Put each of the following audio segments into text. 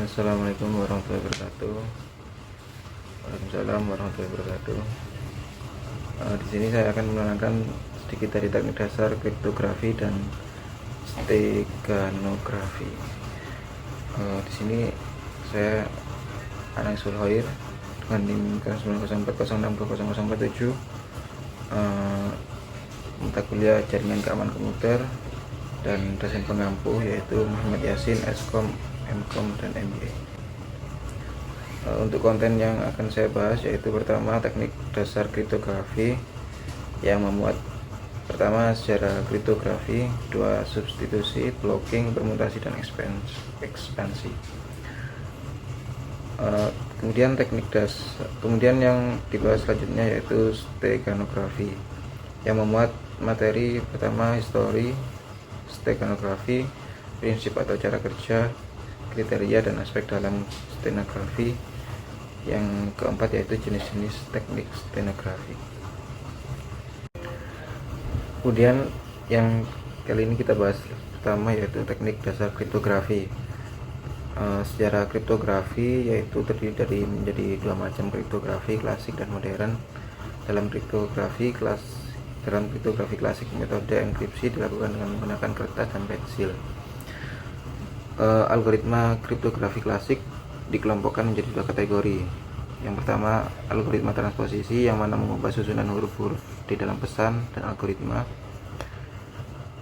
Assalamualaikum warahmatullahi wabarakatuh. Waalaikumsalam warahmatullahi wabarakatuh. Di sini saya akan menerangkan sedikit dari teknik dasar kriptografi dan steganografi. Di sini saya Anang Sulhoir dengan NIM 90406200047, mata kuliah jaringan keamanan komputer, dan dosen pengampu yaitu Muhammad Yasin, Eskom, Mkom, dan MBA. Untuk konten yang akan saya bahas yaitu pertama teknik dasar kriptografi yang memuat pertama sejarah kriptografi, dua substitusi, blocking, permutasi, dan ekspansi. Kemudian yang dibahas selanjutnya yaitu steganografi yang memuat materi pertama histori steganografi, prinsip atau cara kerja, kriteria dan aspek dalam stenografi. Yang keempat yaitu jenis-jenis teknik stenografi. Kemudian yang kali ini kita bahas pertama yaitu teknik dasar kriptografi. Sejarah kriptografi yaitu terdiri dari menjadi dua macam kriptografi, klasik dan modern. Dalam kriptografi klasik, metode enkripsi dilakukan dengan menggunakan kertas dan pensil. Algoritma kriptografi klasik dikelompokkan menjadi dua kategori. Yang pertama, algoritma transposisi yang mana mengubah susunan huruf-huruf di dalam pesan dan algoritma.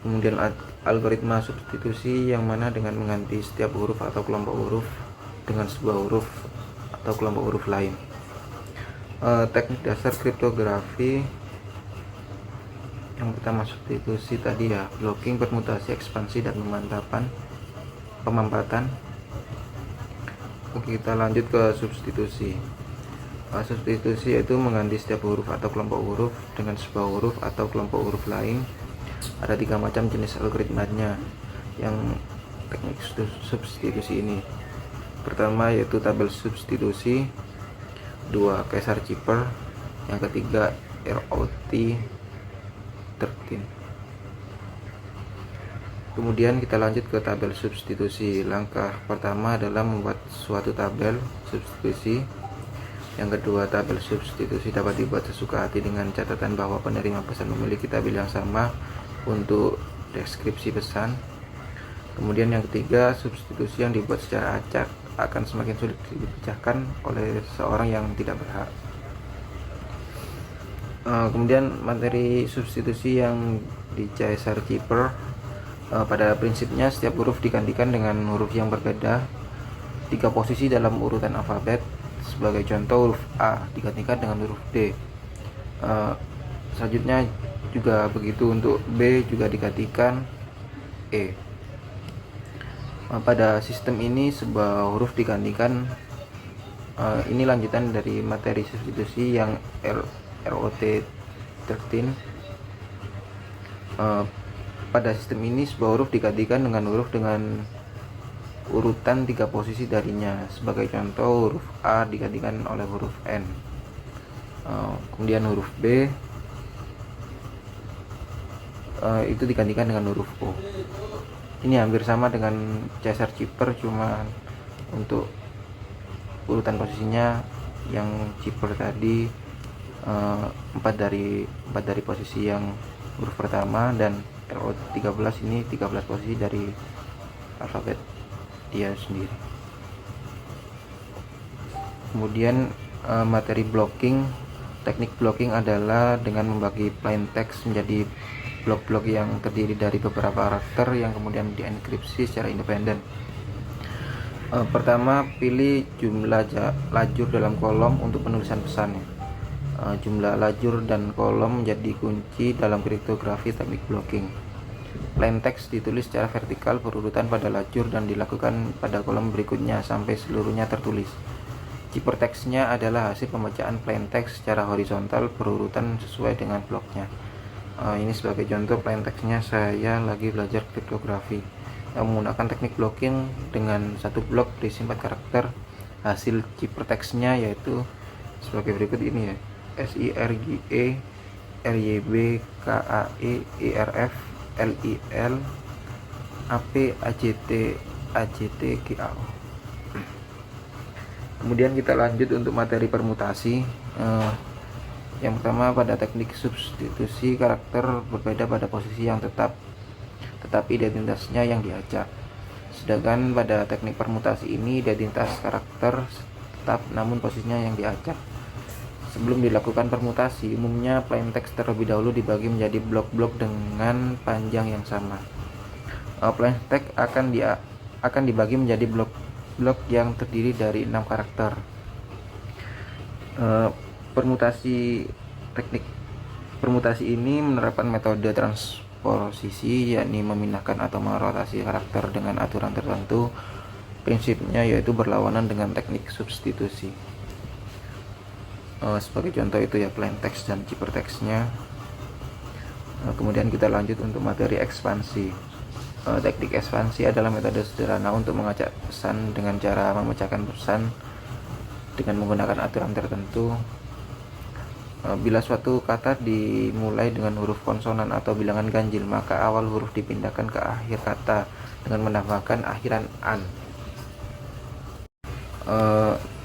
Kemudian algoritma substitusi yang mana dengan mengganti setiap huruf atau kelompok huruf dengan sebuah huruf atau kelompok huruf lain. Teknik dasar kriptografi yang pertama substitusi tadi ya, blocking, permutasi, ekspansi, dan pemampatan. Oke, kita lanjut ke substitusi. Substitusi yaitu mengganti setiap huruf atau kelompok huruf dengan sebuah huruf atau kelompok huruf lain. Ada tiga macam jenis algoritmanya yang teknik substitusi ini. Pertama yaitu tabel substitusi, dua Caesar-Cipher, yang ketiga ROT13. Kemudian kita lanjut ke tabel substitusi. Langkah pertama adalah membuat suatu tabel substitusi. Yang kedua, tabel substitusi dapat dibuat sesuka hati dengan catatan bahwa penerima pesan memiliki tabel yang sama untuk deskripsi pesan. Kemudian yang ketiga, substitusi yang dibuat secara acak akan semakin sulit dipecahkan oleh seseorang yang tidak berhak. Kemudian materi substitusi yang di Caesar-Cipher, pada prinsipnya setiap huruf digantikan dengan huruf yang berbeda 3 posisi dalam urutan alfabet. Sebagai contoh, huruf A digantikan dengan huruf D. Selanjutnya juga begitu, untuk B juga digantikan E. Pada sistem ini sebuah huruf digantikan, ini lanjutan dari materi substitusi yang ROT13. Pada sistem ini sebuah huruf digantikan dengan huruf dengan urutan 3 posisi darinya. Sebagai contoh, huruf A digantikan oleh huruf N. Kemudian huruf B itu digantikan dengan huruf O. Ini hampir sama dengan Caesar-Cipher, cuma untuk urutan posisinya yang Cipher tadi 4 dari posisi yang huruf pertama, dan RO13 ini 13 posisi dari alfabet dia sendiri. Kemudian materi blocking. Teknik blocking adalah dengan membagi plain text menjadi blok-blok yang terdiri dari beberapa karakter yang kemudian dienkripsi secara independen. Pertama, pilih jumlah lajur dalam kolom untuk penulisan pesannya. Jumlah lajur dan kolom menjadi kunci dalam kriptografi teknik blocking. Plain text ditulis secara vertikal berurutan pada lajur dan dilakukan pada kolom berikutnya sampai seluruhnya tertulis. Ciphertextnya adalah hasil pembacaan plain text secara horizontal berurutan sesuai dengan bloknya. Ini sebagai contoh plain textnya saya lagi belajar kriptografi yang menggunakan teknik blocking dengan satu blok berisi 4 karakter. Hasil ciphertextnya yaitu sebagai berikut ini ya: SIRGE, RYB, KAE, ERF, LIL, AP, AJT, GAO. Kemudian kita lanjut untuk materi permutasi. Yang pertama, pada teknik substitusi, karakter berbeda pada posisi yang tetap, tetapi identitasnya yang diacak. Sedangkan pada teknik permutasi ini, identitas karakter tetap namun posisinya yang diacak. Sebelum dilakukan permutasi, umumnya plain text terlebih dahulu dibagi menjadi blok-blok dengan panjang yang sama. Plain text akan dibagi menjadi blok yang terdiri dari 6 karakter. Teknik permutasi ini menerapkan metode transposisi, yakni memindahkan atau merotasi karakter dengan aturan tertentu. Prinsipnya yaitu berlawanan dengan teknik substitusi. Sebagai contoh itu ya plain text dan ciphertextnya. Kemudian kita lanjut untuk materi ekspansi. Teknik ekspansi adalah metode sederhana untuk mengacak pesan dengan cara memecahkan pesan dengan menggunakan aturan tertentu. Bila suatu kata dimulai dengan huruf konsonan atau bilangan ganjil, maka awal huruf dipindahkan ke akhir kata dengan menambahkan akhiran an.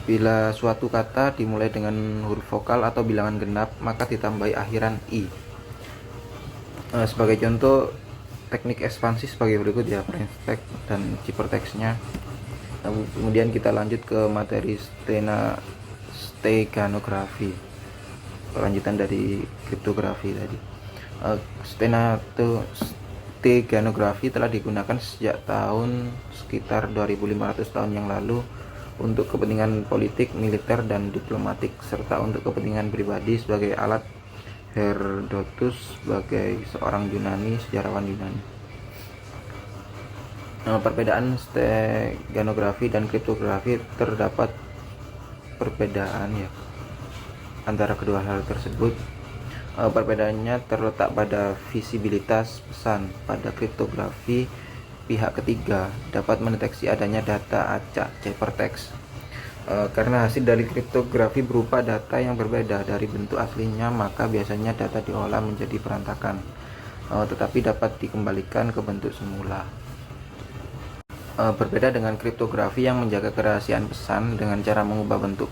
Bila suatu kata dimulai dengan huruf vokal atau bilangan genap, maka ditambahi akhiran i. Sebagai contoh teknik ekspansi sebagai berikut ya, plain text dan ciphertextnya. Kemudian kita lanjut ke materi steganografi, lanjutan dari kriptografi tadi. Steganografi telah digunakan sejak tahun sekitar 2500 tahun yang lalu untuk kepentingan politik, militer, dan diplomatik, serta untuk kepentingan pribadi sebagai alat Herodotus sebagai seorang sejarawan Yunani. Perbedaan steganografi dan kriptografi, terdapat perbedaan ya antara kedua hal tersebut. Perbedaannya terletak pada visibilitas pesan. Pada kriptografi, pihak ketiga dapat mendeteksi adanya data acak ciphertext. Karena hasil dari kriptografi berupa data yang berbeda dari bentuk aslinya, maka biasanya data diolah menjadi berantakan, tetapi dapat dikembalikan ke bentuk semula. Berbeda dengan kriptografi yang menjaga kerahasiaan pesan dengan cara mengubah bentuk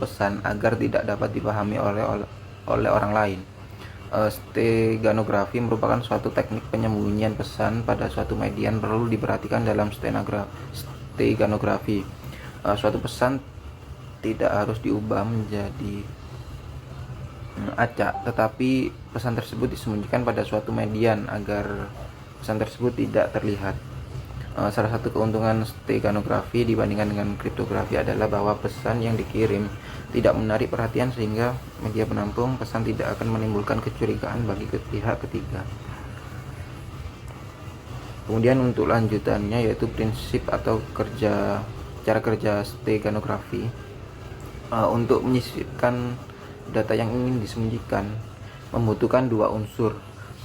pesan agar tidak dapat dipahami oleh orang lain. Steganografi merupakan suatu teknik penyembunyian pesan pada suatu media yang perlu diperhatikan dalam steganografi. Suatu pesan tidak harus diubah menjadi acak, tetapi pesan tersebut disembunyikan pada suatu median agar pesan tersebut tidak terlihat. Salah satu keuntungan steganografi dibandingkan dengan kriptografi adalah bahwa pesan yang dikirim tidak menarik perhatian, sehingga media penampung pesan tidak akan menimbulkan kecurigaan bagi pihak ketiga. Kemudian untuk lanjutannya yaitu prinsip atau cara kerja steganografi. Untuk menyisipkan data yang ingin disembunyikan membutuhkan dua unsur.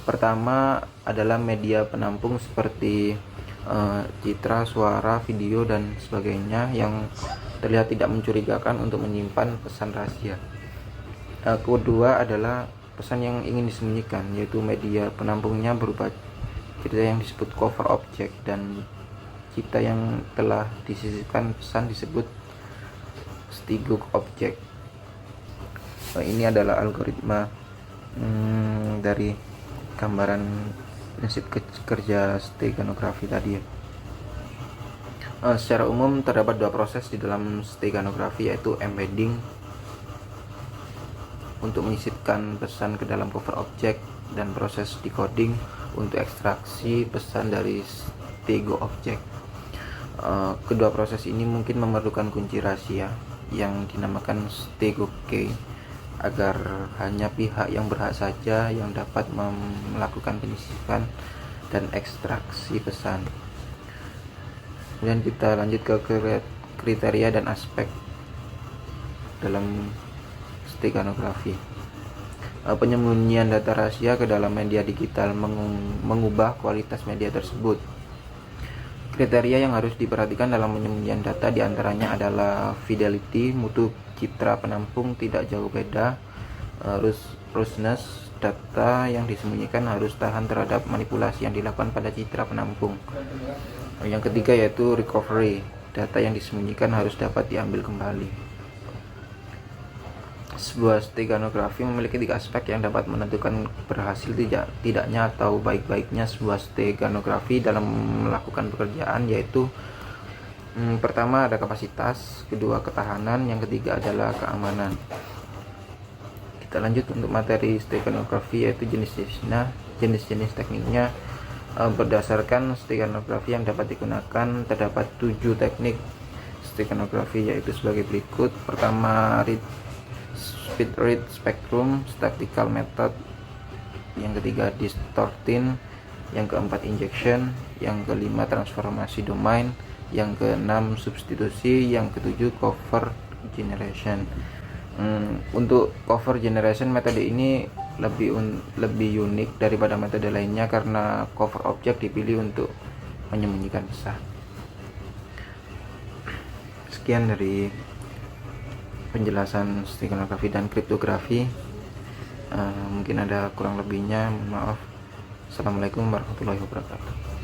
Pertama adalah media penampung seperti citra, suara, video, dan sebagainya yang terlihat tidak mencurigakan untuk menyimpan pesan rahasia. Kedua adalah pesan yang ingin disembunyikan, yaitu media penampungnya berupa citra yang disebut cover object, dan citra yang telah disisipkan pesan disebut stego object. Ini adalah algoritma dari gambaran prinsip kerja steganografi tadi ya. Secara umum terdapat dua proses di dalam steganografi, yaitu embedding untuk menyisipkan pesan ke dalam cover object, dan proses decoding untuk ekstraksi pesan dari stego object. Kedua proses ini mungkin memerlukan kunci rahasia yang dinamakan stego key, agar hanya pihak yang berhak saja yang dapat melakukan penyisipan dan ekstraksi pesan. Kemudian kita lanjut ke kriteria dan aspek dalam steganografi. Penyembunyian data rahasia ke dalam media digital mengubah kualitas media tersebut. Kriteria yang harus diperhatikan dalam penyembunyian data diantaranya adalah fidelity, mutu citra penampung tidak jauh beda, robustness, data yang disembunyikan harus tahan terhadap manipulasi yang dilakukan pada citra penampung. Yang ketiga yaitu recovery, data yang disembunyikan harus dapat diambil kembali. Sebuah steganografi memiliki 3 aspek yang dapat menentukan berhasil tidaknya atau baik-baiknya sebuah steganografi dalam melakukan pekerjaan, yaitu pertama ada kapasitas, kedua ketahanan, yang ketiga adalah keamanan. Kita lanjut untuk materi steganografi, yaitu jenis-jenis tekniknya. Berdasarkan steganografi yang dapat digunakan, terdapat 7 teknik steganografi, yaitu sebagai berikut. Pertama, speed rate spectrum statistical method, yang ketiga distorting, yang keempat injection, yang kelima transformasi domain, yang keenam substitusi, yang ketujuh cover generation. Untuk cover generation, metode ini lebih unik daripada metode lainnya karena cover objek dipilih untuk menyembunyikan pesan. Sekian dari penjelasan steganografi dan kriptografi. Mungkin ada kurang lebihnya, maaf. Assalamualaikum warahmatullahi wabarakatuh.